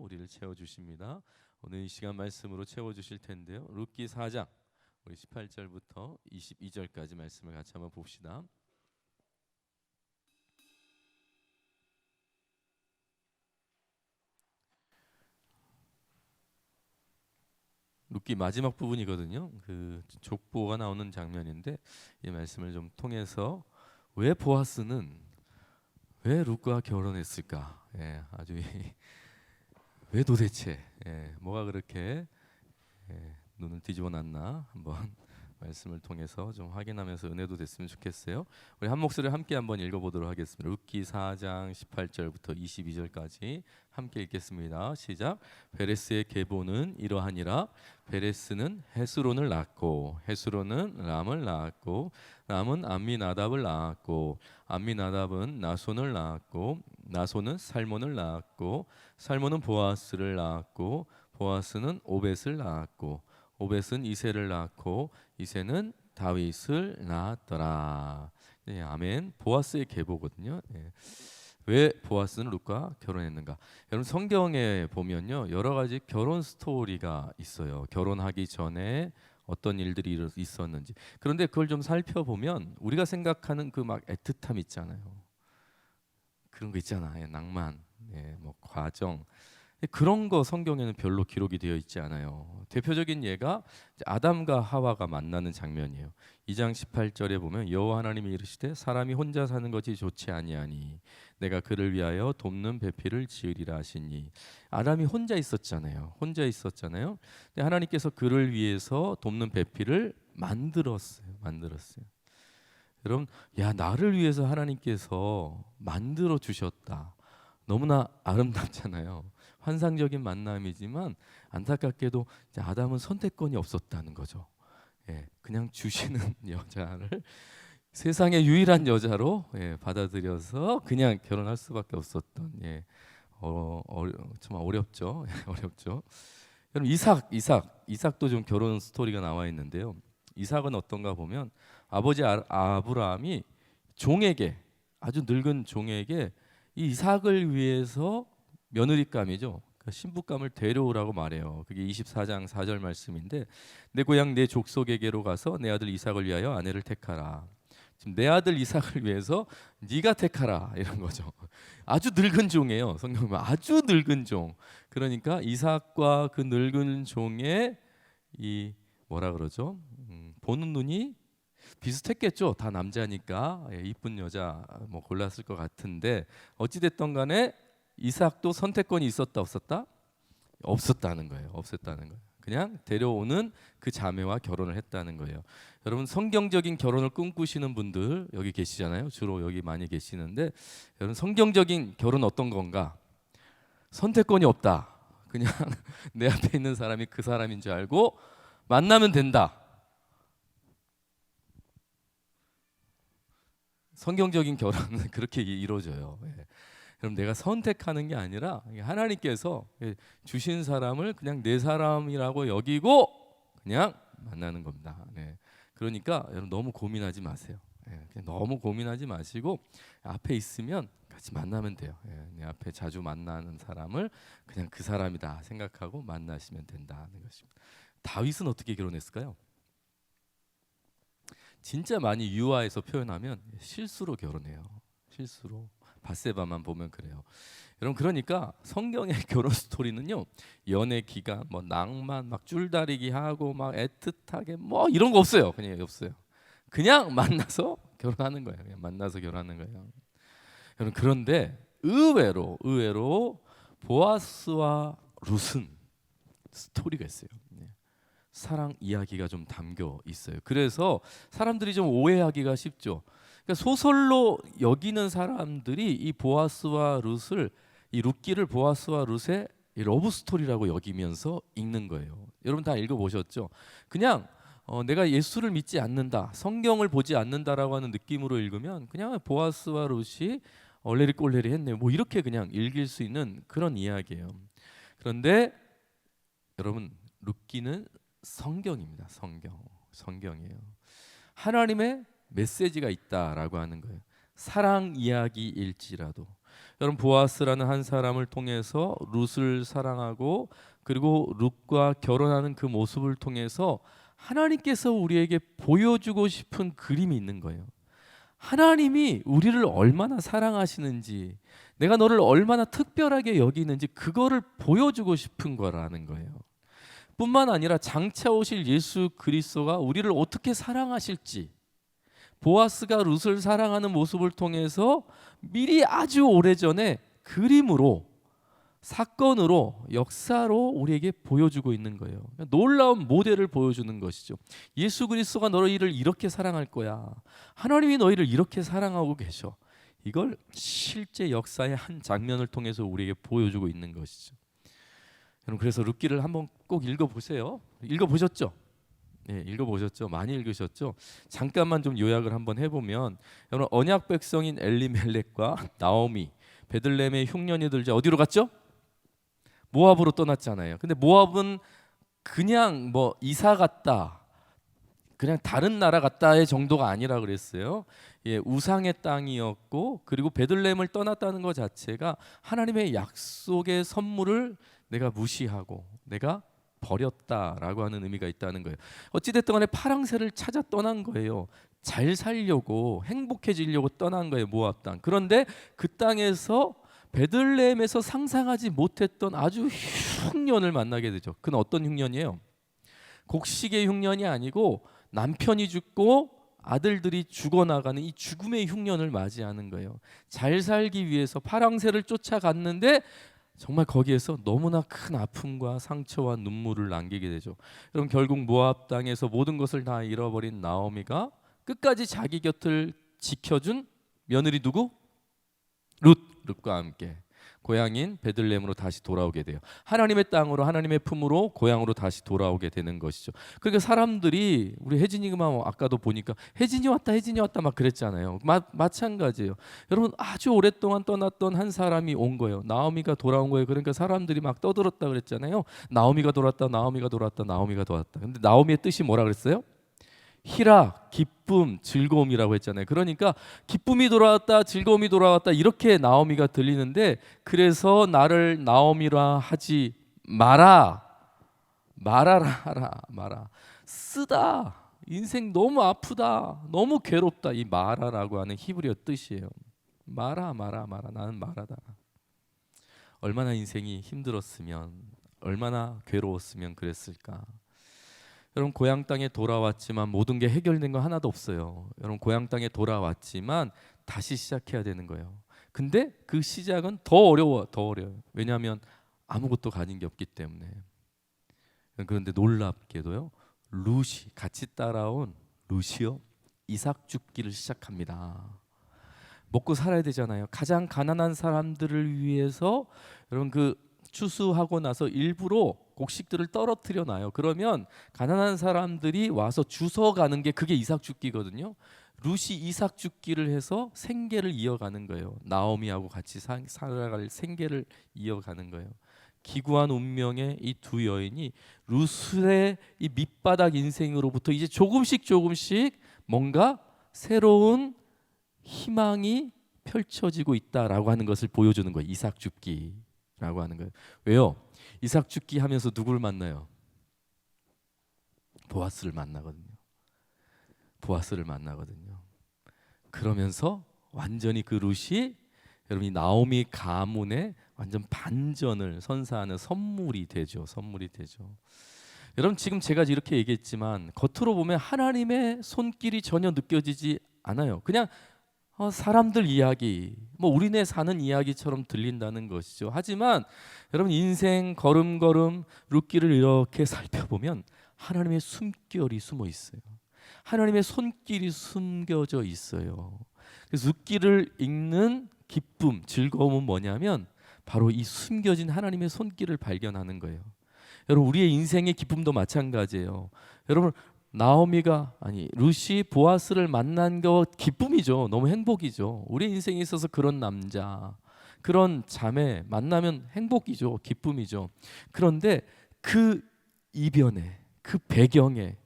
우리를 채워주십니다. 오늘 이 시간 말씀으로 채워주실 텐데요. 룻기 4장 우리 18절부터 22절까지 말씀을 같이 한번 봅시다. 룻기 마지막 부분이거든요. 그 족보가 나오는 장면인데 이 말씀을 좀 통해서 왜 보아스는 왜 룻과 결혼했을까? 아주 왜 도대체 뭐가 그렇게 눈을 뒤집어 놨나 한번 말씀을 통해서 좀 확인하면서 은혜도 됐으면 좋겠어요. 우리 한 목소리 함께 한번 읽어보도록 하겠습니다. 룻기 4장 18절부터 22절까지 함께 읽겠습니다. 시작. 베레스의 계보는 이러하니라. 베레스는 헤스론을 낳고 헤스론은 람을 낳았고 람은 암미나답을 낳았고 암미나답은 나손을 낳았고 나손은 살몬을 낳았고 살몬은 보아스를 낳았고 보아스는 오벳을 낳았고 오벳은 이새를 낳고 이새는 다윗을 낳았더라. 아멘. 보아스의 계보거든요. 왜 보아스는 룻과 결혼했는가? 여러분 성경에 보면요 여러 가지 결혼 스토리가 있어요. 결혼하기 전에 어떤 일들이 있었는지. 그런데 그걸 좀 살펴보면 우리가 생각하는 그 막 애틋함 있잖아요. 그런 거 있잖아요. 낭만, 뭐 과정. 그런 거 성경에는 별로 기록이 되어 있지 않아요. 대표적인 예가 아담과 하와가 만나는 장면이에요. 2장 18절에 보면 여호와 하나님이 이르시되 사람이 혼자 사는 것이 좋지 아니하니 내가 그를 위하여 돕는 배필을 지으리라 하시니. 아담이 혼자 있었잖아요. 근데 하나님께서 그를 위해서 돕는 배필을 만들었어요. 여러분, 나를 위해서 하나님께서 만들어 주셨다. 너무나 아름답잖아요. 환상적인 만남이지만 안타깝게도 아담은 선택권이 없었다는 거죠. 그냥 주시는 여자를 세상의 유일한 여자로 받아들여서 그냥 결혼할 수밖에 없었던 정말 어렵죠. 어렵죠. 여러분 이삭도 좀 결혼 스토리가 나와 있는데요. 이삭은 어떤가 보면 아버지 아브라함이 종에게 아주 늙은 종에게 이 이삭을 위해서 며느리감이죠. 그 신부감을 데려오라고 말해요. 그게 24장 4절 말씀인데 내 고향 내 족속에게로 가서 내 아들 이삭을 위하여 아내를 택하라. 지금 내 아들 이삭을 위해서 네가 택하라 이런 거죠. 아주 늙은 종이에요. 성경 보면 아주 늙은 종. 그러니까 이삭과 그 늙은 종의 이 뭐라 그러죠? 보는 눈이 비슷했겠죠. 다 남자니까 이쁜 여자 뭐 골랐을 것 같은데 어찌 됐던 간에 이삭도 선택권이 있었다 없었다? 없었다는 거예요. 그냥 데려오는 그 자매와 결혼을 했다는 거예요. 여러분 성경적인 결혼을 꿈꾸시는 분들 여기 계시잖아요. 주로 여기 많이 계시는데 여러분 성경적인 결혼 어떤 건가? 선택권이 없다. 그냥 내 앞에 있는 사람이 그 사람인 줄 알고 만나면 된다. 성경적인 결혼은 그렇게 이루어져요. 그럼 내가 선택하는 게 아니라 하나님께서 주신 사람을 그냥 내 사람이라고 여기고 그냥 만나는 겁니다. 그러니까 여러분 너무 고민하지 마세요. 그냥 너무 고민하지 마시고 앞에 있으면 같이 만나면 돼요. 내 앞에 자주 만나는 사람을 그냥 그 사람이다 생각하고 만나시면 된다는 것입니다. 다윗은 어떻게 결혼했을까요? 진짜 많이 유화해서 표현하면 실수로 결혼해요. 실수로. 밧세바만 보면 그래요. 여러분 그러니까 성경의 결혼 스토리는요. 연애 기간, 뭐 낭만, 막 줄다리기 하고 막 애틋하게 뭐 이런 거 없어요. 그냥 없어요. 그냥 만나서 결혼하는 거예요. 여러분 그런데 의외로 보아스와 룻은 스토리가 있어요. 사랑 이야기가 좀 담겨 있어요. 그래서 사람들이 좀 오해하기가 쉽죠. 그러니까 소설로 여기는 사람들이 이 보아스와 룻을 이 룻기를 보아스와 룻의 러브 스토리라고 여기면서 읽는 거예요. 여러분 다 읽어보셨죠? 그냥 내가 예수를 믿지 않는다, 성경을 보지 않는다라고 하는 느낌으로 읽으면 그냥 보아스와 룻이 얼레리 꼴레리 했네, 뭐 이렇게 그냥 읽을 수 있는 그런 이야기예요. 그런데 여러분 룻기는 성경입니다. 성경이에요. 하나님의 메시지가 있다라고 하는 거예요. 사랑 이야기일지라도 여러분 보아스라는 한 사람을 통해서 룻을 사랑하고 그리고 룻과 결혼하는 그 모습을 통해서 하나님께서 우리에게 보여주고 싶은 그림이 있는 거예요. 하나님이 우리를 얼마나 사랑하시는지, 내가 너를 얼마나 특별하게 여기는지 그거를 보여주고 싶은 거라는 거예요. 뿐만 아니라 장차 오실 예수 그리스도가 우리를 어떻게 사랑하실지, 보아스가 룻을 사랑하는 모습을 통해서 미리 아주 오래전에 그림으로, 사건으로, 역사로 우리에게 보여주고 있는 거예요. 놀라운 모델을 보여주는 것이죠. 예수 그리스도가 너희를 이렇게 사랑할 거야. 하나님이 너희를 이렇게 사랑하고 계셔. 이걸 실제 역사의 한 장면을 통해서 우리에게 보여주고 있는 것이죠. 여러분, 그래서 룻기를 한번 꼭 읽어보세요. 읽어보셨죠? 네, 읽어보셨죠? 많이 읽으셨죠? 잠깐만 좀 요약을 한번 해보면, 여러분, 언약 백성인 엘리멜렉과 나오미, 베들레헴의 흉년이 들자 어디로 갔죠? 모압으로 떠났잖아요. 근데 모압은 그냥 뭐 이사 갔다, 그냥 다른 나라 갔다의 정도가 아니라 그랬어요. 예, 우상의 땅이었고, 그리고 베들레헴을 떠났다는 것 자체가 하나님의 약속의 선물을 내가 무시하고 내가 버렸다라고 하는 의미가 있다는 거예요. 어찌됐든 간에 파랑새를 찾아 떠난 거예요. 잘 살려고, 행복해지려고 떠난 거예요, 모압 땅. 그런데 그 땅에서 베들레헴에서 상상하지 못했던 아주 흉년을 만나게 되죠. 그건 어떤 흉년이에요? 곡식의 흉년이 아니고 남편이 죽고 아들들이 죽어나가는 이 죽음의 흉년을 맞이하는 거예요. 잘 살기 위해서 파랑새를 쫓아갔는데 정말 거기에서 너무나 큰 아픔과 상처와 눈물을 남기게 되죠. 여러분, 결국 모압 땅에서 모든 것을 다 잃어버린 나오미가 끝까지 자기 곁을 지켜준 며느리 누구? 룻과 함께 고향인 베들레헴으로 다시 돌아오게 돼요. 하나님의 땅으로, 하나님의 품으로, 고향으로 다시 돌아오게 되는 것이죠. 그러니까 사람들이, 우리 혜진이가 아까도 보니까 혜진이 왔다 막 그랬잖아요. 마찬가지예요. 여러분, 아주 오랫동안 떠났던 한 사람이 온 거예요. 나오미가 돌아온 거예요. 그러니까 사람들이 막 떠들었다 그랬잖아요. 나오미가 돌았다. 근데 나오미의 뜻이 뭐라 그랬어요? 희락, 기쁨, 즐거움이라고 했잖아요. 그러니까 기쁨이 돌아왔다, 즐거움이 돌아왔다, 이렇게 나오미가 들리는데, 그래서 나를 나오미라 하지 마라, 말아라. 쓰다, 인생 너무 아프다, 너무 괴롭다, 이 마라라고 하는 히브리어 뜻이에요. 마라, 나는 마라다. 얼마나 인생이 힘들었으면, 얼마나 괴로웠으면 그랬을까. 여러분, 고향 땅에 돌아왔지만 모든 게 해결된 거 하나도 없어요. 여러분, 고향 땅에 돌아왔지만 다시 시작해야 되는 거예요. 근데 그 시작은 더 어려워요. 왜냐하면 아무것도 가진 게 없기 때문에. 그런데 놀랍게도요, 룻이 같이 따라온 룻이요, 이삭 줍기를 시작합니다. 먹고 살아야 되잖아요. 가장 가난한 사람들을 위해서 여러분, 그 추수하고 나서 일부러 곡식들을 떨어뜨려 놔요. 그러면 가난한 사람들이 와서 주워가는 게, 그게 이삭 줍기거든요. 룻이 이삭 줍기를 해서 생계를 이어가는 거예요. 나오미하고 같이 살아갈 생계를 이어가는 거예요. 기구한 운명의 이 두 여인이 룻의 이 밑바닥 인생으로부터 이제 조금씩 뭔가 새로운 희망이 펼쳐지고 있다라고 하는 것을 보여주는 거예요. 이삭 줍기라고 하는 거예요. 왜요? 이삭 줍기 하면서 누구를 만나요? 보아스를 만나거든요. 그러면서 완전히 그 룻이, 여러분이 나오미 가문의 완전 반전을 선사하는 선물이 되죠. 여러분, 지금 제가 이렇게 얘기했지만 겉으로 보면 하나님의 손길이 전혀 느껴지지 않아요. 그냥 사람들 이야기, 뭐 우리네 사는 이야기처럼 들린다는 것이죠. 하지만 여러분, 인생 걸음걸음 룻기를 이렇게 살펴보면 하나님의 숨결이 숨어 있어요. 하나님의 손길이 숨겨져 있어요. 그래서 룻기를 읽는 기쁨, 즐거움은 뭐냐면 바로 이 숨겨진 하나님의 손길을 발견하는 거예요. 여러분, 우리의 인생의 기쁨도 마찬가지예요. 여러분, 룻이 보아스를 만난 거 기쁨이죠. 너무 행복이죠. 우리 인생에 있어서 그런 남자, 그런 자매 만나면 행복이죠. 기쁨이죠. 그런데 그 이변에, 그 배경에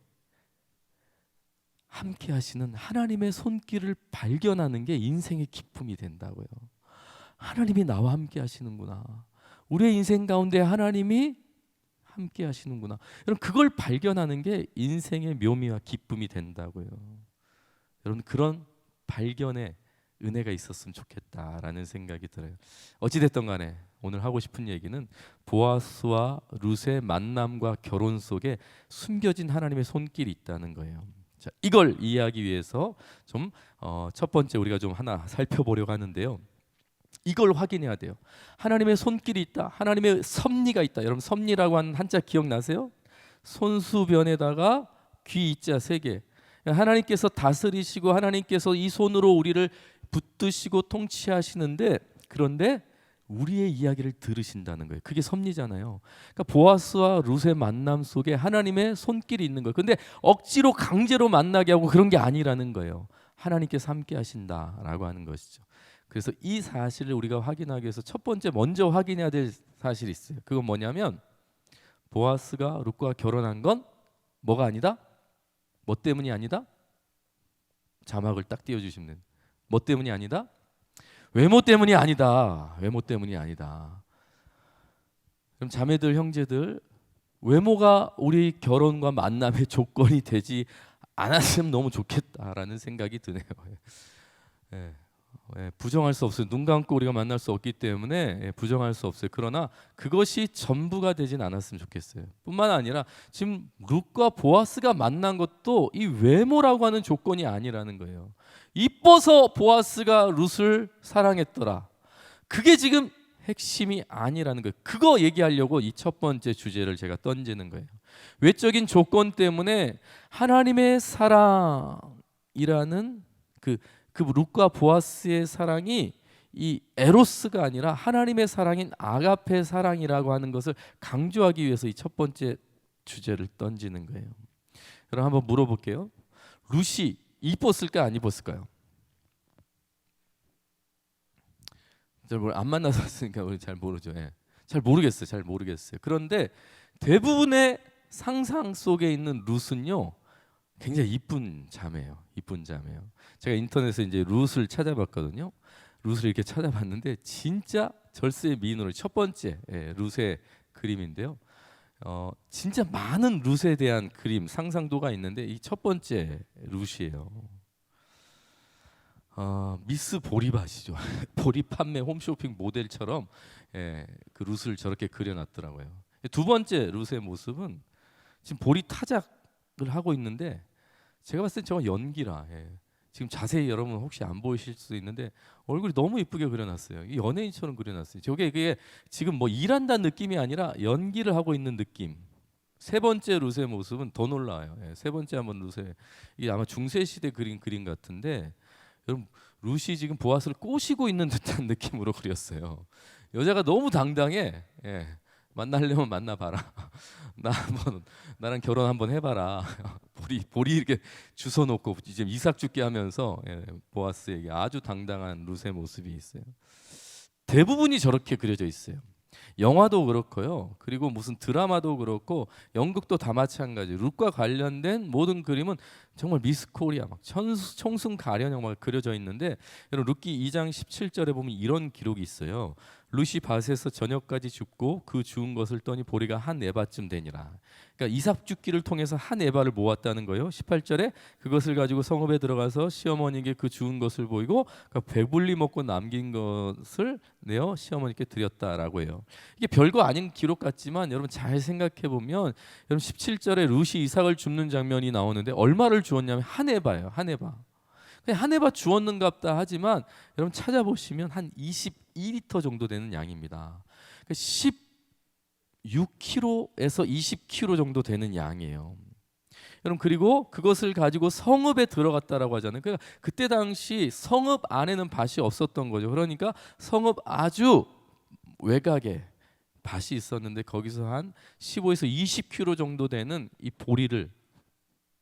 함께 하시는 하나님의 손길을 발견하는 게 인생의 기쁨이 된다고요. 하나님이 나와 함께 하시는구나. 우리의 인생 가운데 하나님이 함께 하시는구나. 여러분 그걸 발견하는 게 인생의 묘미와 기쁨이 된다고요. 여러분 그런 발견의 은혜가 있었으면 좋겠다라는 생각이 들어요. 어찌됐든 간에 오늘 하고 싶은 얘기는 보아스와 룻의 만남과 결혼 속에 숨겨진 하나님의 손길이 있다는 거예요. 자, 이걸 이해하기 위해서 좀 첫 번째 우리가 좀 하나 살펴보려고 하는데요. 이걸 확인해야 돼요. 하나님의 손길이 있다. 하나님의 섭리가 있다. 여러분 섭리라고 하는 한자 기억나세요? 손수변에다가 귀 이자 세 개. 하나님께서 다스리시고 하나님께서 이 손으로 우리를 붙드시고 통치하시는데 그런데 우리의 이야기를 들으신다는 거예요. 그게 섭리잖아요. 그러니까 보아스와 룻의 만남 속에 하나님의 손길이 있는 거예요. 근데 억지로 강제로 만나게 하고 그런 게 아니라는 거예요. 하나님께서 함께 하신다라고 하는 것이죠. 그래서 이 사실을 우리가 확인하기 위해서 첫 번째 먼저 확인해야 될 사실이 있어요. 그건 뭐냐면 보아스가 룻과 결혼한 건 뭐가 아니다? 뭐 때문이 아니다? 자막을 딱 띄워주시면 됩니다. 뭐 때문이 아니다? 외모 때문이 아니다. 외모 때문이 아니다. 그럼 자매들 형제들 외모가 우리 결혼과 만남의 조건이 되지 않았으면 너무 좋겠다라는 생각이 드네요. 예. 부정할 수 없어요. 눈 감고 우리가 만날 수 없기 때문에 부정할 수 없어요. 그러나 그것이 전부가 되진 않았으면 좋겠어요. 뿐만 아니라 지금 룻과 보아스가 만난 것도 이 외모라고 하는 조건이 아니라는 거예요. 이뻐서 보아스가 룻을 사랑했더라. 그게 지금 핵심이 아니라는 거예요. 그거 얘기하려고 이 첫 번째 주제를 제가 던지는 거예요. 외적인 조건 때문에 하나님의 사랑이라는 그 룻과 보아스의 사랑이 이 에로스가 아니라 하나님의 사랑인 아가페 사랑이라고 하는 것을 강조하기 위해서 이 첫 번째 주제를 던지는 거예요. 여러분 한번 물어볼게요. 룻이 이뻤을까 안 이뻤을까요? 안 만나서 왔으니까 우리 잘 모르죠. 예. 잘 모르겠어요. 그런데 대부분의 상상 속에 있는 룻은요 굉장히 이쁜 자매예요. 제가 인터넷에 이제 룻을 찾아봤거든요. 룻을 이렇게 찾아봤는데 진짜 절세의 미인으로 첫 번째 룻의 그림인데요. 진짜 많은 룻에 대한 그림 상상도가 있는데 이 첫 번째 룻이에요. 미스 보립 아시죠? 보립 판매 홈쇼핑 모델처럼 그 룻을 저렇게 그려놨더라고요. 두 번째 룻의 모습은 지금 보리 타작을 하고 있는데 제가 봤을 때 저건 연기라. 지금 자세히 여러분 혹시 안 보이실 수도 있는데 얼굴이 너무 이쁘게 그려놨어요. 연예인처럼 그려놨어요. 그게 지금 뭐 일한다는 느낌이 아니라 연기를 하고 있는 느낌. 세 번째 룻의 모습은 더 놀라워요. 세 번째 한번 룻의 이게 아마 중세 시대 그린 그림 같은데 여러분 룻이 지금 보아스를 꼬시고 있는 듯한 느낌으로 그렸어요. 여자가 너무 당당해. 만나려면 만나봐라. 나랑 결혼 한번 해봐라. 보리 이렇게 주워놓고 이제 이삭 죽게 하면서 보아스에게 아주 당당한 룻의 모습이 있어요. 대부분이 저렇게 그려져 있어요. 영화도 그렇고요. 그리고 무슨 드라마도 그렇고 연극도 다 마찬가지. 룻과 관련된 모든 그림은 정말 미스 코리아 막 청순 가련형 막 그려져 있는데 여러분 룻기 2장 17절에 보면 이런 기록이 있어요. 룻이 밭에서 저녁까지 죽고 그 죽은 것을 떠니 보리가 한 에바쯤 되니라. 그러니까 이삭 죽기를 통해서 한 에바를 모았다는 거예요. 18절에 그것을 가지고 성읍에 들어가서 시어머니에게 그 죽은 것을 보이고 배불리 먹고 남긴 것을 내어 시어머니께 드렸다라고 해요. 이게 별거 아닌 기록 같지만 여러분 잘 생각해 보면 여러분 17절에 룻이 이삭을 줍는 장면이 나오는데 얼마를 주었냐면 한 에바예요. 한 에바. 한 에바 주었는갑다 하지만 여러분 찾아보시면 한 22리터 정도 되는 양입니다. 16kg에서 20kg 정도 되는 양이에요. 여러분 그리고 그것을 가지고 성읍에 들어갔다라고 하잖아요. 그러니까 그때 당시 성읍 안에는 밭이 없었던 거죠. 그러니까 성읍 아주 외곽에 밭이 있었는데 거기서 한 15에서 20kg 정도 되는 이 보리를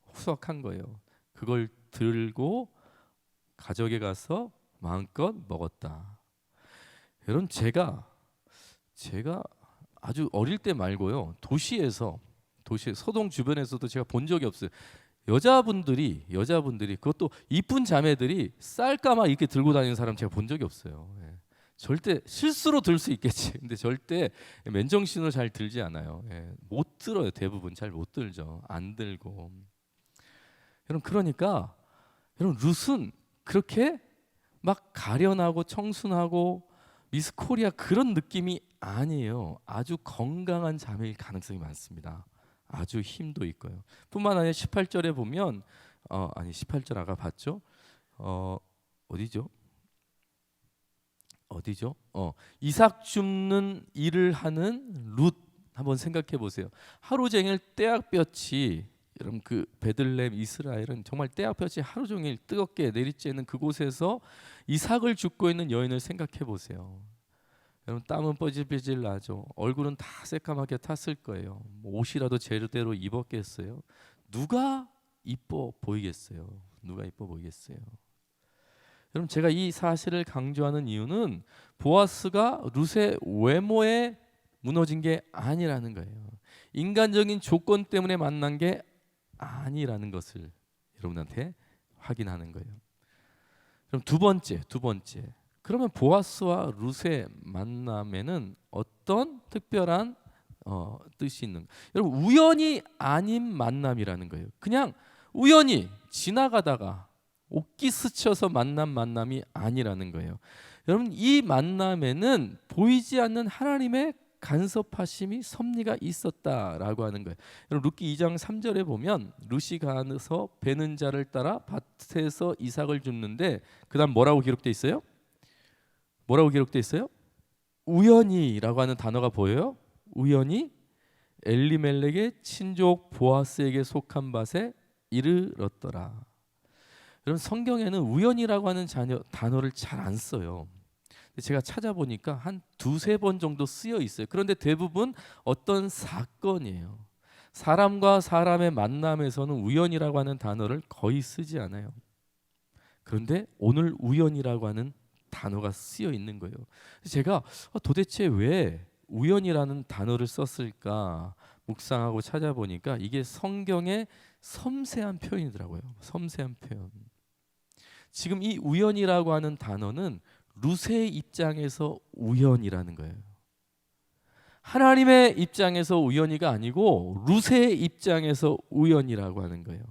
후석한 거예요. 그걸 들고 가족에 가서 마음껏 먹었다. 여러분 제가 아주 어릴 때 말고요 도시 서동 주변에서도 제가 본 적이 없어요. 여자분들이 그것도 이쁜 자매들이 쌀가마 이렇게 들고 다니는 사람 제가 본 적이 없어요. 절대 실수로 들 수 있겠지. 근데 절대 맨정신으로 잘 들지 않아요. 못 들어요. 대부분 잘 못 들죠. 안 들고. 여러분 그러니까 여러분 룻은 그렇게 막 가련하고 청순하고 미스 코리아 그런 느낌이 아니에요. 아주 건강한 자매일 가능성이 많습니다. 아주 힘도 있고요. 뿐만 아니라 18절에 보면 18절 아까 봤죠? 어디죠? 이삭 줍는 일을 하는 룻 한번 생각해 보세요. 하루 종일 떼약볕이 여러분 그 베들레헴 이스라엘은 정말 떼약볕이 하루 종일 뜨겁게 내리쬐는 그곳에서 이삭을 줍고 있는 여인을 생각해 보세요. 여러분 땀은 뻐질뻐질 나죠. 얼굴은 다 새까맣게 탔을 거예요. 옷이라도 제대로 입었겠어요? 누가 이뻐 보이겠어요? 누가 이뻐 보이겠어요? 여러분 제가 이 사실을 강조하는 이유는 보아스가 룻의 외모에 무너진 게 아니라는 거예요. 인간적인 조건 때문에 만난 게 아니라는 것을 여러분한테 확인하는 거예요. 그럼 두 번째. 그러면 보아스와 룻의 만남에는 어떤 특별한 뜻이 있는? 여러분 우연이 아닌 만남이라는 거예요. 그냥 우연히 지나가다가 옷기 스쳐서 만난 만남이 아니라는 거예요. 여러분 이 만남에는 보이지 않는 하나님의 간섭하심이 섭리가 있었다라고 하는 거예요. 여러분 룻기 2장 3절에 보면 룻이 가서 베는 자를 따라 밭에서 이삭을 줍는데 그다음 뭐라고 기록돼 있어요? 우연히라고 하는 단어가 보여요. 우연히 엘리멜렉의 친족 보아스에게 속한 밭에 이르렀더라. 여러분 성경에는 우연이라고 하는 단어를 잘 안 써요. 제가 찾아보니까 한 두세 번 정도 쓰여 있어요. 그런데 대부분 어떤 사건이에요. 사람과 사람의 만남에서는 우연이라고 하는 단어를 거의 쓰지 않아요. 그런데 오늘 우연이라고 하는 단어가 쓰여 있는 거예요. 제가 도대체 왜 우연이라는 단어를 썼을까 묵상하고 찾아보니까 이게 성경의 섬세한 표현이더라고요. 섬세한 표현. 지금 이 우연이라고 하는 단어는 룻의 입장에서 우연이라는 거예요. 하나님의 입장에서 우연이가 아니고 룻의 입장에서 우연이라고 하는 거예요.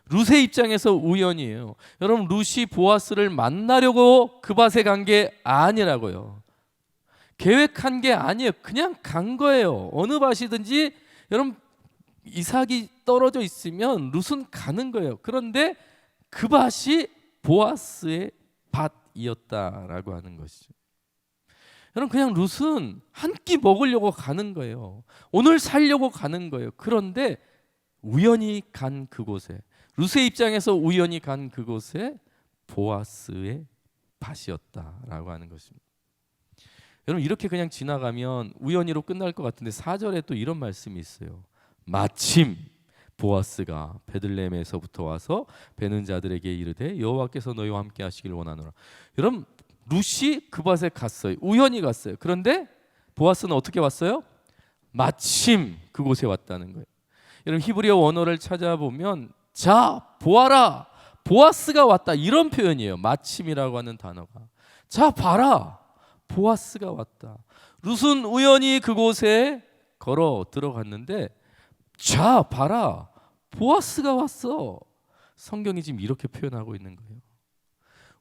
룻의 입장에서 우연이에요. 여러분 룻이 보아스를 만나려고 그 밭에 간 게 아니라고요. 계획한 게 아니에요. 그냥 간 거예요. 어느 밭이든지 여러분 이삭이 떨어져 있으면 룻은 가는 거예요. 그런데 그 밭이 보아스의 밭이었다라고 하는 것이죠. 여러분 그냥 룻은 한 끼 먹으려고 가는 거예요. 오늘 살려고 가는 거예요. 그런데 우연히 간 그곳에 룻의 입장에서 우연히 간 그곳에 보아스의 밭이었다라고 하는 것입니다. 여러분 이렇게 그냥 지나가면 우연히로 끝날 것 같은데 4절에 또 이런 말씀이 있어요. 마침 보아스가 베들레헴에서부터 와서 베는 자들에게 이르되 여호와께서 너희와 함께 하시길 원하노라. 여러분 룻이 그 밭에 갔어요. 우연히 갔어요. 그런데 보아스는 어떻게 왔어요? 마침 그곳에 왔다는 거예요. 여러분 히브리어 원어를 찾아보면 자 보아라 보아스가 왔다 이런 표현이에요. 마침이라고 하는 단어가. 자 봐라 보아스가 왔다. 룻은 우연히 그곳에 걸어 들어갔는데 자 봐라 보아스가 왔어. 성경이 지금 이렇게 표현하고 있는 거예요.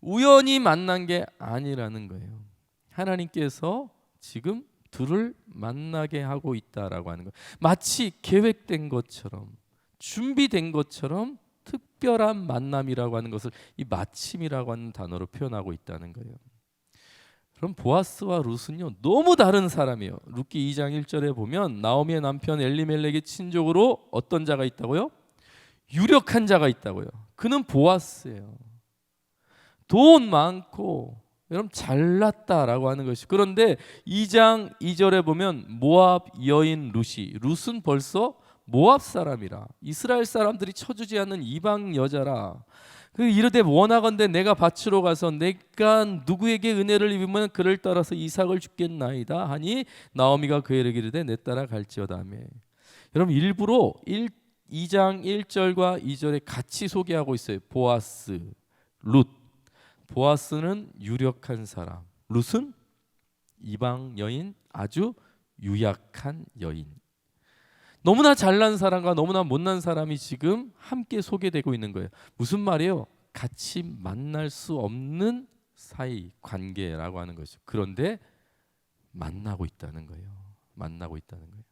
우연히 만난 게 아니라는 거예요. 하나님께서 지금 둘을 만나게 하고 있다라고 하는 거예요. 마치 계획된 것처럼 준비된 것처럼 특별한 만남이라고 하는 것을 이 마침이라고 하는 단어로 표현하고 있다는 거예요. 그럼 보아스와 룻은요 너무 다른 사람이에요. 룻기 2장 1절에 보면 나오미의 남편 엘리멜렉의 친족으로 어떤 자가 있다고요? 유력한 자가 있다고요. 그는 보아스예요. 돈 많고 여러분 잘났다라고 하는 것이. 그런데 2장 2절에 보면 모압 여인 룻은 벌써 모압 사람이라 이스라엘 사람들이 쳐주지 않는 이방 여자라. 이르되 원하건대 내가 밭으로 가서 내가 누구에게 은혜를 입으면 그를 따라서 이삭을 주겠나이다 하니 나오미가 그에게 이르되 내 따라 갈지어다 하며. 여러분 일부러 2장 1절과 2절에 같이 소개하고 있어요. 보아스, 룻. 보아스는 유력한 사람, 룻은 이방 여인, 아주 유약한 여인. 너무나 잘난 사람과 너무나 못난 사람이 지금 함께 소개되고 있는 거예요. 무슨 말이에요? 같이 만날 수 없는 사이 관계라고 하는 것이죠. 그런데 만나고 있다는 거예요. 만나고 있다는 거예요.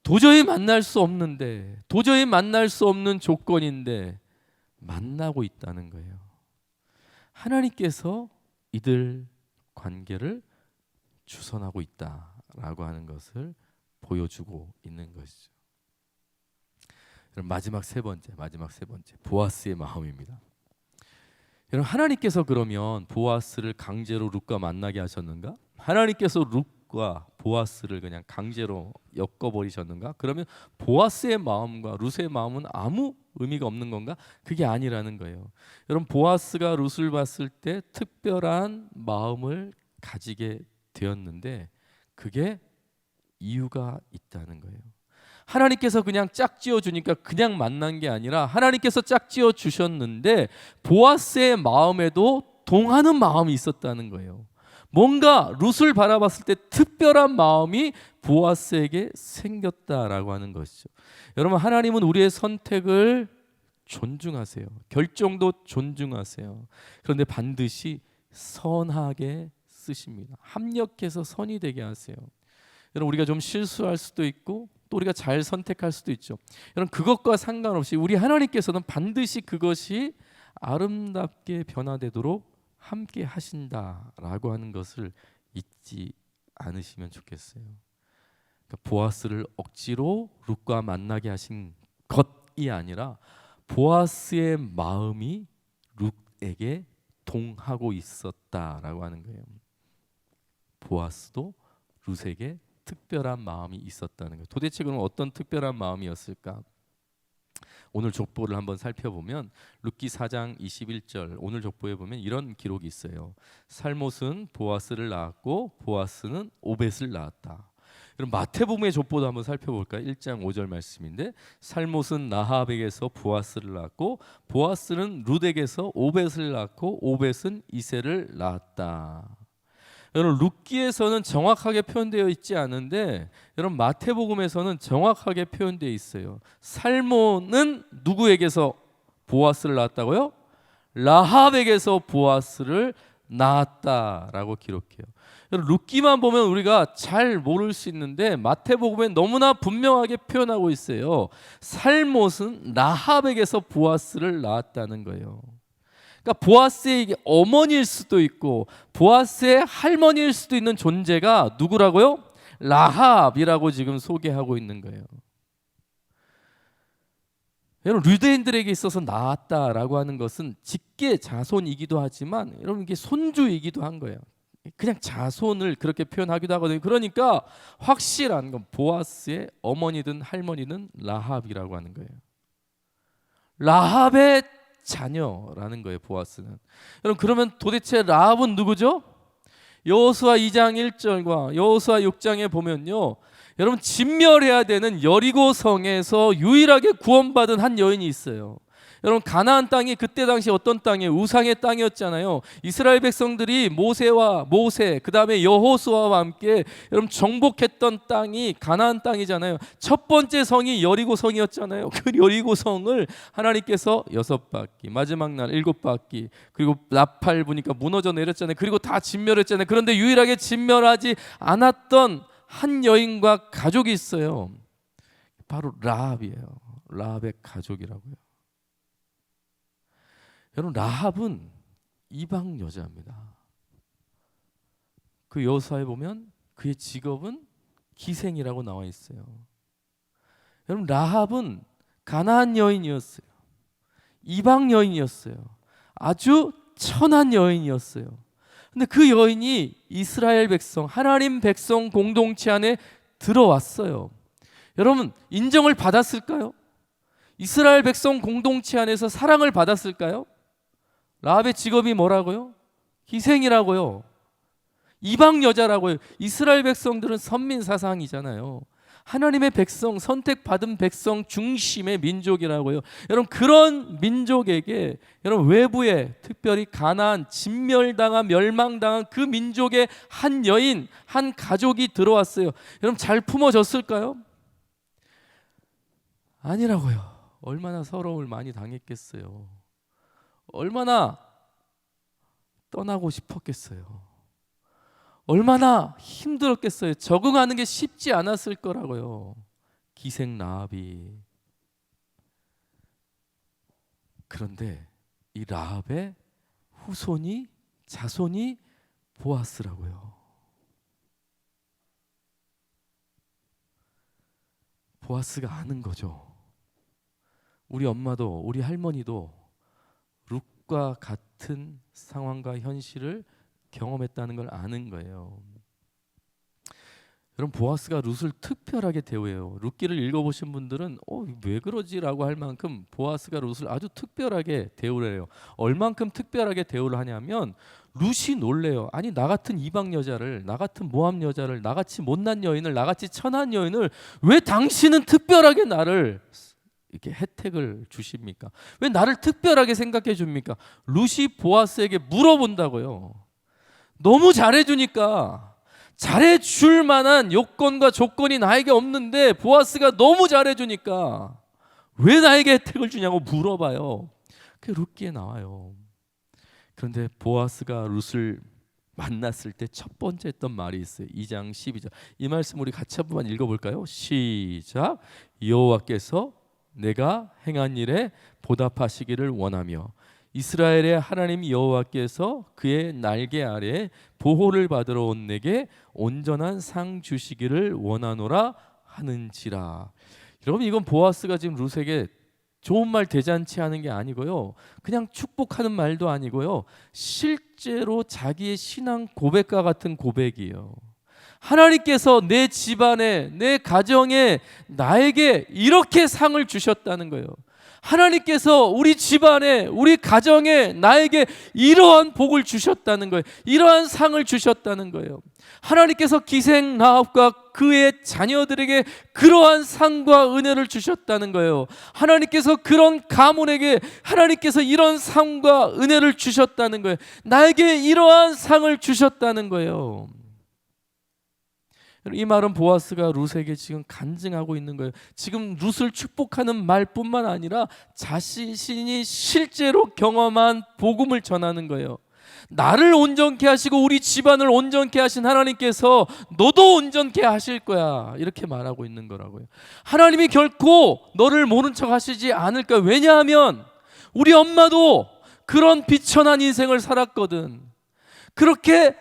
도저히 만날 수 없는데, 도저히 만날 수 없는 조건인데 만나고 있다는 거예요. 하나님께서 이들 관계를 주선하고 있다라고 하는 것을 보여주고 있는 것이죠. 마지막 세 번째, 보아스의 마음입니다. 여러분, 하나님께서 그러면 보아스를 강제로 룻과 만나게 하셨는가? 하나님께서 룻과 보아스를 그냥 강제로 엮어버리셨는가? 그러면 보아스의 마음과 룻의 마음은 아무 의미가 없는 건가? 그게 아니라는 거예요. 여러분, 보아스가 룻을 봤을 때 특별한 마음을 가지게 되었는데 그게 이유가 있다는 거예요. 하나님께서 그냥 짝지어 주니까 그냥 만난 게 아니라 하나님께서 짝지어 주셨는데 보아스의 마음에도 동하는 마음이 있었다는 거예요. 뭔가 룻을 바라봤을 때 특별한 마음이 보아스에게 생겼다라고 하는 것이죠. 여러분, 하나님은 우리의 선택을 존중하세요. 결정도 존중하세요. 그런데 반드시 선하게 쓰십니다. 합력해서 선이 되게 하세요. 여러분, 우리가 좀 실수할 수도 있고 또 우리가 잘 선택할 수도 있죠. 여러분, 그것과 상관없이 우리 하나님께서는 반드시 그것이 아름답게 변화되도록 함께 하신다라고 하는 것을 잊지 않으시면 좋겠어요. 그러니까 보아스를 억지로 룻과 만나게 하신 것이 아니라 보아스의 마음이 룻에게 동하고 있었다라고 하는 거예요. 보아스도 룻에게 특별한 마음이 있었다는 거예요. 도대체 그럼 어떤 특별한 마음이었을까? 오늘 족보를 한번 살펴보면 룻기 4장 21절 오늘 족보에 보면 이런 기록이 있어요. 살못은 보아스를 낳았고 보아스는 오벳을 낳았다. 그럼 마태복음의 족보도 한번 살펴볼까요? 1장 5절 말씀인데 살못은 나합에게서 보아스를 낳았고 보아스는 룻에게서 오벳을 낳고 오벳은 이새를 낳았다. 여러분, 룻기에서는 정확하게 표현되어 있지 않은데 여러분, 마태복음에서는 정확하게 표현되어 있어요. 살몬은 누구에게서 보아스를 낳았다고요? 라합에게서 보아스를 낳았다라고 기록해요. 여러분, 룻기만 보면 우리가 잘 모를 수 있는데 마태복음에 너무나 분명하게 표현하고 있어요. 살못은 라합에게서 보아스를 낳았다는 거예요. 그러니까 보아스의 어머니일 수도 있고 보아스의 할머니일 수도 있는 존재가 누구라고요? 라합이라고 지금 소개하고 있는 거예요. 여러분, 유대인들에게 있어서 낳았다라고 하는 것은 직계 자손이기도 하지만 여러분, 이게 손주이기도 한 거예요. 그냥 자손을 그렇게 표현하기도 하거든요. 그러니까 확실한 건 보아스의 어머니든 할머니는 라합이라고 하는 거예요. 라합의 자녀라는 거예요, 보아스는. 여러분, 그러면 도대체 라합은 누구죠? 여호수아 2장 1절과 여호수아 6장에 보면요, 여러분, 진멸해야 되는 여리고 성에서 유일하게 구원받은 한 여인이 있어요. 여러분, 가나안 땅이 그때 당시 어떤 땅이에요? 우상의 땅이었잖아요. 이스라엘 백성들이 모세 그 다음에 여호수아와 함께 여러분 정복했던 땅이 가나안 땅이잖아요. 첫 번째 성이 여리고 성이었잖아요. 그 여리고 성을 하나님께서 6바퀴, 마지막 날 7바퀴, 그리고 나팔 부니까 무너져 내렸잖아요. 그리고 다 진멸했잖아요. 그런데 유일하게 진멸하지 않았던 한 여인과 가족이 있어요. 바로 라합이에요. 라합의 가족이라고요. 여러분, 라합은 이방 여자입니다. 그 여호수아에 보면 그의 직업은 기생이라고 나와 있어요. 여러분, 라합은 가나안 여인이었어요. 이방 여인이었어요. 아주 천한 여인이었어요. 근데 그 여인이 이스라엘 백성, 하나님 백성 공동체 안에 들어왔어요. 여러분, 인정을 받았을까요? 이스라엘 백성 공동체 안에서 사랑을 받았을까요? 라합의 직업이 뭐라고요? 희생이라고요. 이방 여자라고요. 이스라엘 백성들은 선민 사상이잖아요. 하나님의 백성, 선택받은 백성 중심의 민족이라고요. 여러분, 그런 민족에게, 여러분, 외부에 특별히 가나안, 진멸당한, 멸망당한 그 민족의 한 여인, 한 가족이 들어왔어요. 여러분, 잘 품어졌을까요? 아니라고요. 얼마나 서러움을 많이 당했겠어요. 얼마나 떠나고 싶었겠어요. 얼마나 힘들었겠어요. 적응하는 게 쉽지 않았을 거라고요. 기생 라합이. 그런데 이 라합의 후손이, 자손이 보아스라고요. 보아스가 아는 거죠. 우리 엄마도 우리 할머니도 룻과 같은 상황과 현실을 경험했다는 걸 아는 거예요. 여러분, 보아스가 룻을 특별하게 대우해요. 룻기를 읽어보신 분들은 왜 그러지라고 할 만큼 보아스가 룻을 아주 특별하게 대우를 해요. 얼만큼 특별하게 대우를 하냐면 룻이 놀래요. 아니, 나 같은 이방 여자를, 나 같은 모함 여자를, 나같이 못난 여인을, 나같이 천한 여인을 왜 당신은 특별하게 나를 이렇게 혜택을 주십니까? 왜 나를 특별하게 생각해 줍니까? 룻이 보아스에게 물어본다고요. 너무 잘해주니까, 잘해줄 만한 요건과 조건이 나에게 없는데 보아스가 너무 잘해주니까 왜 나에게 혜택을 주냐고 물어봐요. 그게 룻기에 나와요. 그런데 보아스가 룻을 만났을 때 첫 번째 했던 말이 있어요. 2장 12절. 이 말씀 우리 같이 한번 읽어볼까요? 시작. 여호와께서 내가 행한 일에 보답하시기를 원하며 이스라엘의 하나님 여호와께서 그의 날개 아래에 보호를 받으러 온 내게 온전한 상 주시기를 원하노라 하는지라. 여러분, 이건 보아스가 지금 룻에게 좋은 말 대잔치 하는 게 아니고요, 그냥 축복하는 말도 아니고요, 실제로 자기의 신앙 고백과 같은 고백이에요. 하나님께서 내 집안에, 내 가정에, 나에게 이렇게 상을 주셨다는 거예요. 하나님께서 우리 집안에, 우리 가정에, 나에게 이러한 복을 주셨다는 거예요. 이러한 상을 주셨다는 거예요. 하나님께서 기생 라합과 그의 자녀들에게 그러한 상과 은혜를 주셨다는 거예요. 하나님께서 그런 가문에게 하나님께서 이런 상과 은혜를 주셨다는 거예요. 나에게 이러한 상을 주셨다는 거예요. 이 말은 보아스가 룻에게 지금 간증하고 있는 거예요. 지금 룻을 축복하는 말뿐만 아니라 자신이 실제로 경험한 복음을 전하는 거예요. 나를 온전케 하시고 우리 집안을 온전케 하신 하나님께서 너도 온전케 하실 거야, 이렇게 말하고 있는 거라고요. 하나님이 결코 너를 모른 척 하시지 않을 거야. 왜냐하면 우리 엄마도 그런 비천한 인생을 살았거든. 그렇게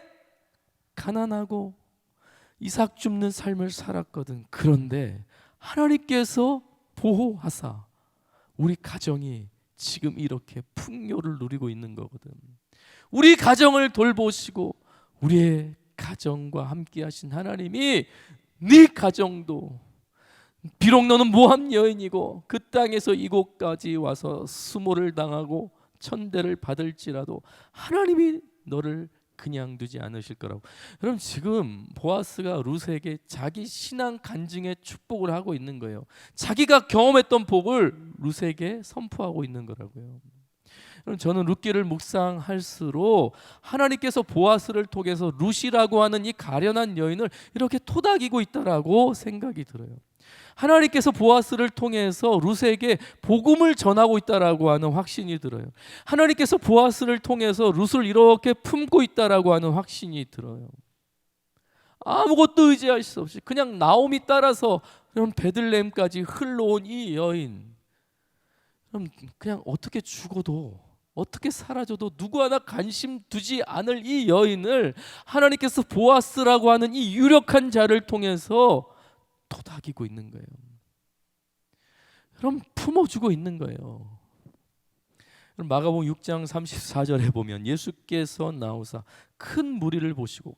가난하고 이삭 줍는 삶을 살았거든. 그런데 하나님께서 보호하사 우리 가정이 지금 이렇게 풍요를 누리고 있는 거거든. 우리 가정을 돌보시고 우리의 가정과 함께 하신 하나님이 네 가정도, 비록 너는 모함 여인이고 그 땅에서 이곳까지 와서 수모를 당하고 천대를 받을지라도 하나님이 너를 그냥 두지 않으실 거라고. 여러분, 지금 보아스가 룻에게 자기 신앙 간증의 축복을 하고 있는 거예요. 자기가 경험했던 복을 룻에게 선포하고 있는 거라고요. 여러분, 저는 룻기를 묵상할수록 하나님께서 보아스를 통해서 룻이라고 하는 이 가련한 여인을 이렇게 토닥이고 있다라고 생각이 들어요. 하나님께서 보아스를 통해서 룻에게 복음을 전하고 있다라고 하는 확신이 들어요. 하나님께서 보아스를 통해서 룻을 이렇게 품고 있다라고 하는 확신이 들어요. 아무것도 의지할 수 없이 그냥 나오미 따라서 베들레헴까지 흘러온 이 여인, 그냥 어떻게 죽어도, 어떻게 사라져도 누구 하나 관심 두지 않을 이 여인을 하나님께서 보아스라고 하는 이 유력한 자를 통해서 토닥이고 있는 거예요. 그럼 품어주고 있는 거예요. 마가복음 6장 34절에 보면 예수께서 나오사 큰 무리를 보시고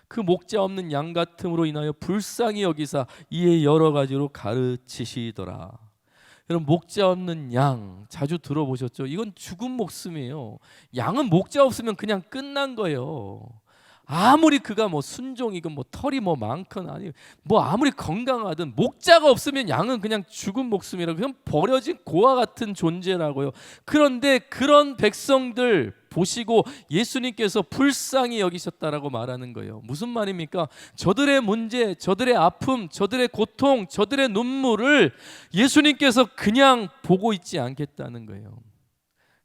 그 목자 없는 양 같음으로 인하여 불쌍히 여기사 이에 여러 가지로 가르치시더라. 여러분, 목자 없는 양 자주 들어보셨죠? 이건 죽은 목숨이에요. 양은 목자 없으면 그냥 끝난 거예요. 아무리 그가 뭐 순종이건 뭐 털이 뭐 많건 아니 뭐 아무리 건강하든 목자가 없으면 양은 그냥 죽은 목숨이라고, 그냥 버려진 고와 같은 존재라고요. 그런데 그런 백성들 보시고 예수님께서 불쌍히 여기셨다라고 말하는 거예요. 무슨 말입니까? 저들의 문제, 저들의 아픔, 저들의 고통, 저들의 눈물을 예수님께서 그냥 보고 있지 않겠다는 거예요.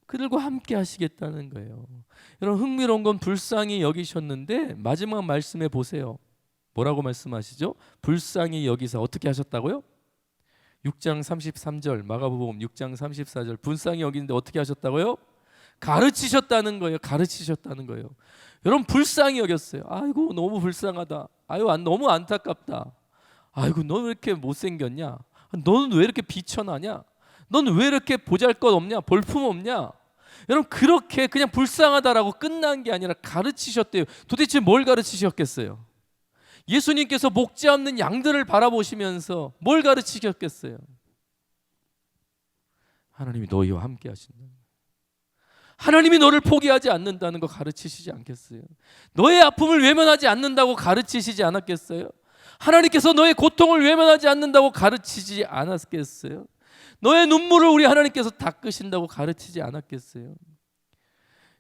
그들과 함께 하시겠다는 거예요. 여러분, 흥미로운 건 불쌍히 여기셨는데 마지막 말씀에 보세요. 뭐라고 말씀하시죠? 불쌍히 여기사 어떻게 하셨다고요? 6장 33절, 마가복음 6장 34절, 불쌍히 여기는데 어떻게 하셨다고요? 가르치셨다는 거예요. 가르치셨다는 거예요. 여러분, 불쌍히 여겼어요. 아이고 너무 불쌍하다. 아유 너무 안타깝다. 아이고 너 왜 이렇게 못생겼냐? 너는 왜 이렇게 비천하냐? 너는 왜 이렇게 보잘것 없냐? 볼품 없냐? 여러분, 그렇게 그냥 불쌍하다라고 끝난 게 아니라 가르치셨대요. 도대체 뭘 가르치셨겠어요? 예수님께서 목자 없는 양들을 바라보시면서 뭘 가르치셨겠어요? 하나님이 너희와 함께 하신다. 하나님이 너를 포기하지 않는다는 거 가르치시지 않겠어요? 너의 아픔을 외면하지 않는다고 가르치시지 않았겠어요? 하나님께서 너의 고통을 외면하지 않는다고 가르치지 않았겠어요? 너의 눈물을 우리 하나님께서 닦으신다고 가르치지 않았겠어요?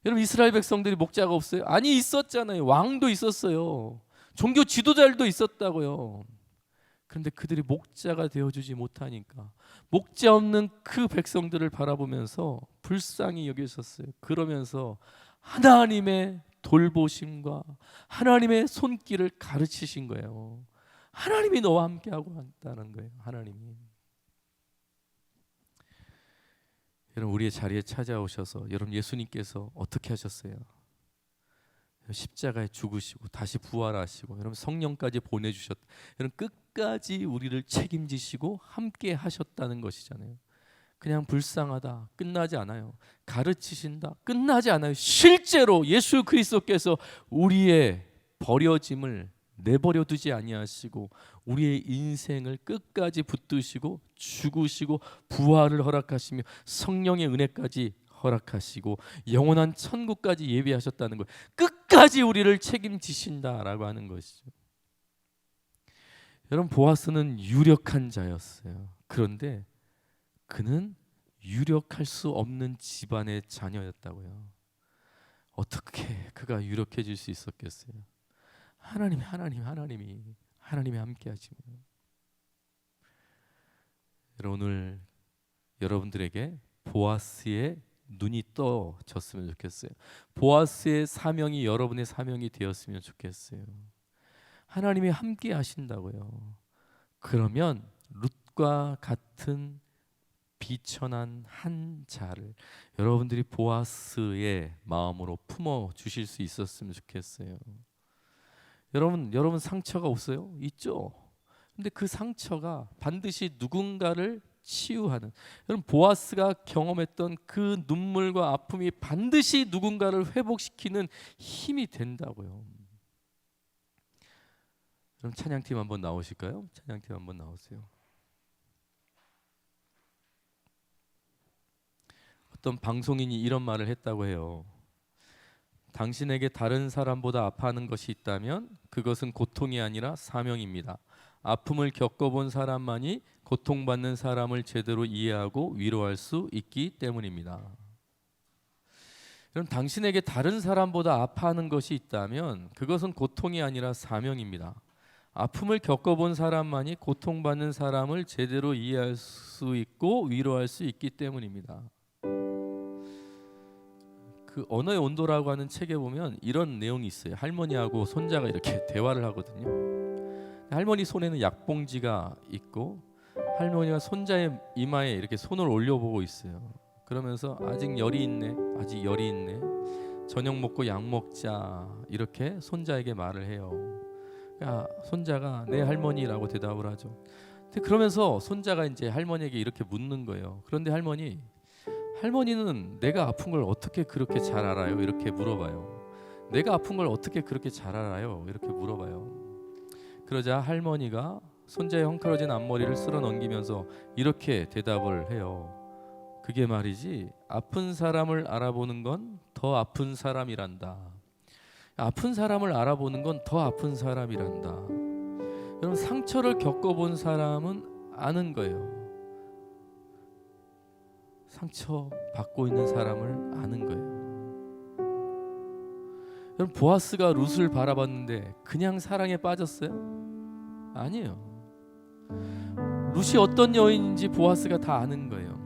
여러분, 이스라엘 백성들이 목자가 없어요? 아니, 있었잖아요. 왕도 있었어요. 종교 지도자들도 있었다고요. 그런데 그들이 목자가 되어주지 못하니까 목자 없는 그 백성들을 바라보면서 불쌍히 여기셨어요. 그러면서 하나님의 돌보심과 하나님의 손길을 가르치신 거예요. 하나님이 너와 함께하고 있다는 거예요. 하나님이. 여러분, 우리의 자리에 찾아오셔서 여러분, 예수님께서 어떻게 하셨어요? 십자가에 죽으시고 다시 부활하시고 여러분, 성령까지 보내주셨. 여러분, 끝까지 우리를 책임지시고 함께 하셨다는 것이잖아요. 그냥 불쌍하다 끝나지 않아요. 가르치신다 끝나지 않아요. 실제로 예수 그리스도께서 우리의 버려짐을 내버려 두지 아니하시고 우리의 인생을 끝까지 붙드시고 죽으시고 부활을 허락하시며 성령의 은혜까지 허락하시고 영원한 천국까지 예비하셨다는 거예요. 끝까지 우리를 책임지신다라고 하는 것이죠. 여러분, 보아스는 유력한 자였어요. 그런데 그는 유력할 수 없는 집안의 자녀였다고요. 어떻게 그가 유력해질 수 있었겠어요? 하나님이 함께 하시면. 여러분, 오늘 여러분들에게 보아스의 눈이 떠졌으면 좋겠어요. 보아스의 사명이 여러분의 사명이 되었으면 좋겠어요. 하나님이 함께 하신다고요. 그러면 룻과 같은 비천한 한 자를 여러분들이 보아스의 마음으로 품어 주실 수 있었으면 좋겠어요. 여러분 상처가 없어요? 있죠. 근데 그 상처가 반드시 누군가를 치유하는, 여러분, 보아스가 경험했던 그 눈물과 아픔이 반드시 누군가를 회복시키는 힘이 된다고요. 그럼 찬양팀 한번 나오실까요? 찬양팀 한번 나오세요. 어떤 방송인이 이런 말을 했다고 해요. 당신에게 다른 사람보다 아파하는 것이 있다면 그것은 고통이 아니라 사명입니다. 아픔을 겪어본 사람만이 고통받는 사람을 제대로 이해하고 위로할 수 있기 때문입니다. 그럼 당신에게 다른 사람보다 아파하는 것이 있다면 그것은 고통이 아니라 사명입니다. 아픔을 겪어본 사람만이 고통받는 사람을 제대로 이해할 수 있고 위로할 수 있기 때문입니다. 그 언어의 온도라고 하는 책에 보면 이런 내용이 있어요. 할머니하고 손자가 이렇게 대화를 하거든요. 할머니 손에는 약봉지가 있고 할머니가 손자의 이마에 이렇게 손을 올려보고 있어요. 그러면서 아직 열이 있네, 아직 열이 있네, 저녁 먹고 약 먹자, 이렇게 손자에게 말을 해요. 손자가 네 할머니라고 대답을 하죠. 그러면서 손자가 이제 할머니에게 이렇게 묻는 거예요. 그런데 할머니는 내가 아픈 걸 어떻게 그렇게 잘 알아요? 이렇게 물어봐요. 내가 아픈 걸 어떻게 그렇게 잘 알아요? 이렇게 물어봐요. 그러자 할머니가 손자의 헝클어진 앞머리를 쓸어 넘기면서 이렇게 대답을 해요. 그게 말이지, 아픈 사람을 알아보는 건 더 아픈 사람이란다. 아픈 사람을 알아보는 건 더 아픈 사람이란다. 여러분, 상처를 겪어본 사람은 아는 거예요. 상처 받고 있는 사람을 아는 거예요. 여러분, 보아스가 룻을 바라봤는데 그냥 사랑에 빠졌어요? 아니에요. 룻이 어떤 여인인지 보아스가 다 아는 거예요.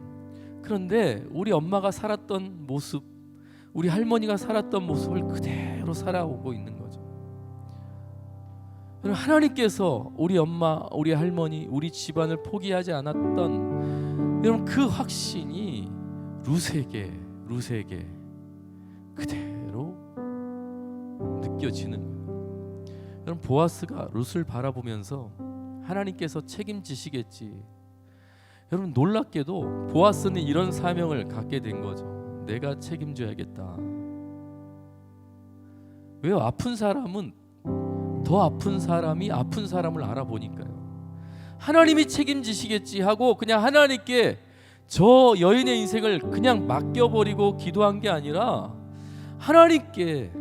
그런데 우리 엄마가 살았던 모습, 우리 할머니가 살았던 모습을 그대로 살아오고 있는 거죠. 여러분, 하나님께서 우리 엄마, 우리 할머니, 우리 집안을 포기하지 않았던 여러분 그 확신이 룻에게 그대로 느껴지는 거예요. 여러분, 보아스가 룻을 바라보면서 하나님께서 책임지시겠지. 여러분, 놀랍게도 보아스는 이런 사명을 갖게 된 거죠. 내가 책임져야겠다. 왜요? 아픈 사람은 더 아픈 사람이 아픈 사람을 알아보니까요. 하나님이 책임지시겠지 하고 그냥 하나님께 저 여인의 인생을 그냥 맡겨버리고 기도한 게 아니라 하나님께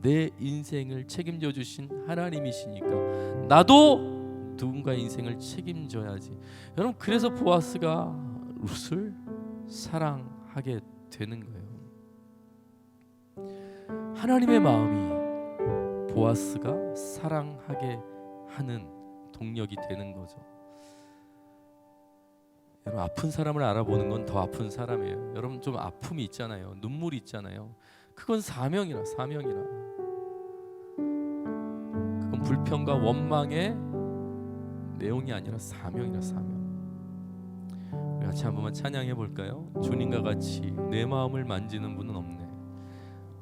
내 인생을 책임져 주신 하나님이시니까 나도 누군가의 인생을 책임져야지. 여러분, 그래서 보아스가 룻을 사랑하게 되는 거예요. 하나님의 마음이 보아스가 사랑하게 하는 동력이 되는 거죠. 여러분, 아픈 사람을 알아보는 건 더 아픈 사람이에요. 여러분, 좀 아픔이 있잖아요. 눈물이 있잖아요. 그건 사명이라. 그건 불평과 원망의 내용이 아니라 사명이라. 우리 같이 한 번만 찬양해 볼까요? 주님과 같이 내 마음을 만지는 분은 없네.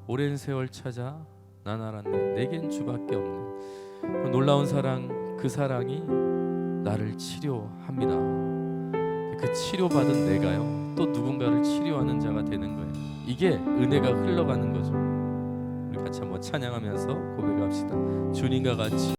오랜 세월 찾아 난 알았네. 내겐 주밖에 없네. 놀라운 사랑, 그 사랑이 나를 치료합니다. 그 치료받은 내가요, 또 누군가를 치료하는 자가 되는 거예요. 이게 은혜가 흘러가는 거죠. 우리 같이 한번 찬양하면서 고백합시다. 주님과 같이